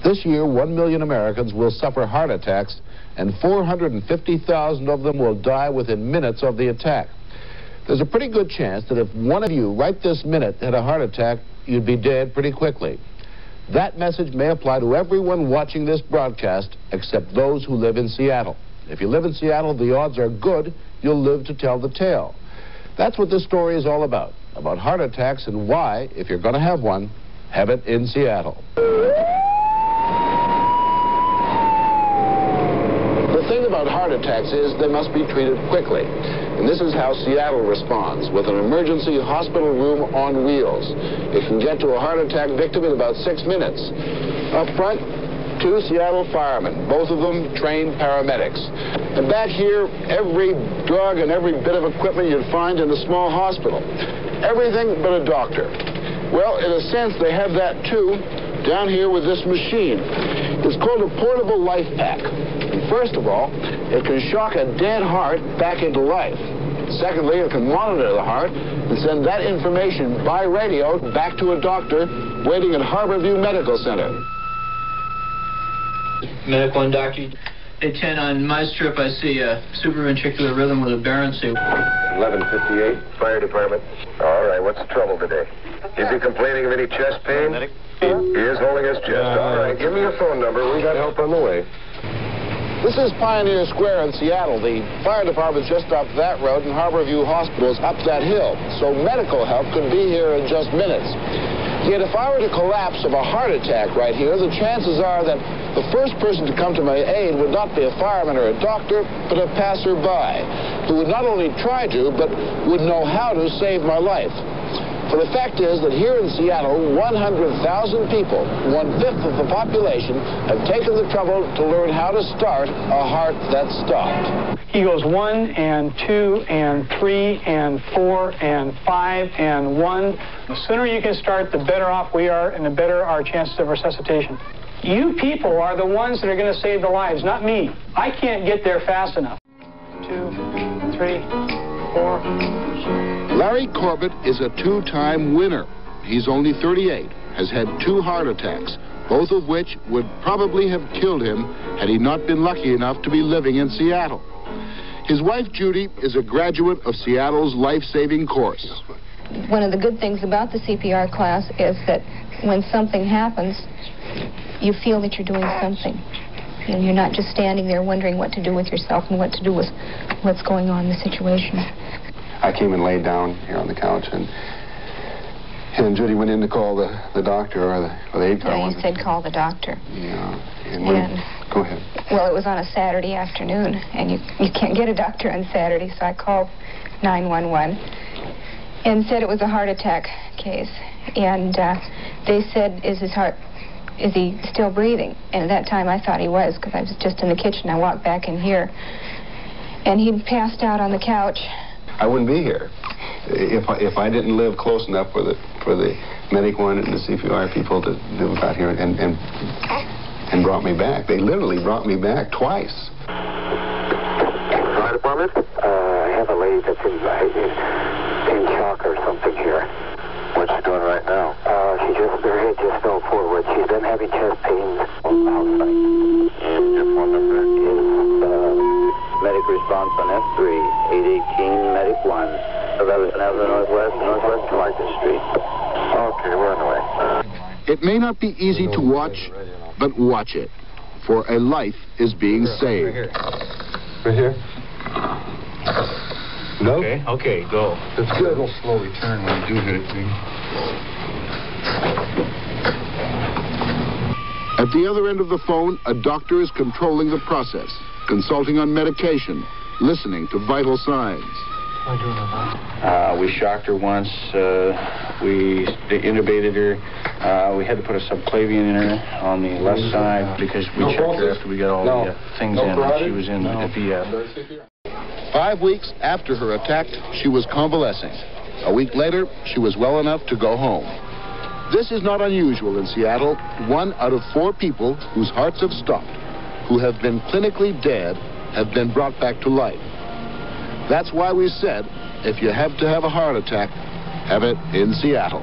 This year, 1 million Americans will suffer heart attacks, and 450,000 of them will die within minutes of the attack. There's a pretty good chance that if one of you right this minute had a heart attack, you'd be dead pretty quickly. That message may apply to everyone watching this broadcast except those who live in Seattle. If you live in Seattle, the odds are good you'll live to tell the tale. That's what this story is all about heart attacks and why, if you're going to have one, have it in Seattle. The thing about heart attacks is they must be treated quickly. And this is how Seattle responds, with an emergency hospital room on wheels. It can get to a heart attack victim in about 6 minutes. Up front, 2 Seattle firemen, both of them trained paramedics. And back here, every drug and every bit of equipment you'd find in a small hospital. Everything but a doctor. Well, in a sense, they have that too down here with this machine. It's called a portable life pack. And first of all, it can shock a dead heart back into life. Secondly, it can monitor the heart and send that information by radio back to a doctor waiting at Harborview Medical Center. Medic 1, Doctor. Day 10, on my strip, I see a supraventricular rhythm with aberrancy. 1158, fire department. All right, what's the trouble today? Is he complaining of any chest pain? He is holding his chest. All right, give me your phone number. We got help on the way. This is Pioneer Square in Seattle. The fire department's just up that road, and Harborview Hospital is up that hill. So medical help could be here in just minutes. Yet if I were to collapse of a heart attack right here, the chances are that the first person to come to my aid would not be a fireman or a doctor, but a passerby, who would not only try to, but would know how to save my life. For the fact is that here in Seattle, 100,000 people, 1/5 of the population, have taken the trouble to learn how to start a heart that stopped. He goes 1 and 2 and 3 and 4 and 5 and 1. The sooner you can start, the better off we are and the better our chances of resuscitation. You people are the ones that are going to save the lives, not me. I can't get there fast enough. 2, 3, 4. Larry Corbett is a 2-time winner. He's only 38, has had 2 heart attacks, both of which would probably have killed him had he not been lucky enough to be living in Seattle. His wife, Judy, is a graduate of Seattle's life-saving course. One of the good things about the CPR class is that when something happens, you feel that you're doing something. And you're not just standing there wondering what to do with yourself and what to do with what's going on in the situation. I came and laid down here on the couch, and Judy went in to call the doctor or the aid car. Yeah, you said call the doctor. Yeah. And go ahead. Well, it was on a Saturday afternoon, and you can't get a doctor on Saturday, so I called 911 and said it was a heart attack case. And they said, is he still breathing? And at that time, I thought he was, because I was just in the kitchen. I walked back in here, and he'd passed out on the couch. I wouldn't be here if I didn't live close enough for the Medic 1 and the CPR people to got here and brought me back. They literally brought me back twice. Fire department? I have a lady that's in shock or something here. What's she doing right now? Her head just fell forward. She's been having chest pains outside. Your phone number? Medic response on F3, 818, Medic 1, 11 Avenue Northwest Market Street. Okay, we're on the way. It may not be easy to watch, but watch it, for a life is being saved. Right here? No? Okay, go. That's good. It'll slowly turn when you do hit it. At the other end of the phone, a doctor is controlling the process, consulting on medication, listening to vital signs. We shocked her once. We intubated her. We had to put a subclavian in her on the left side because we checked her after we got all the things in. She was in the VF. 5 weeks after her attack, she was convalescing. A week later, she was well enough to go home. This is not unusual in Seattle. 1 out of 4 people whose hearts have stopped, who have been clinically dead, have been brought back to life. That's why we said, if you have to have a heart attack, have it in Seattle.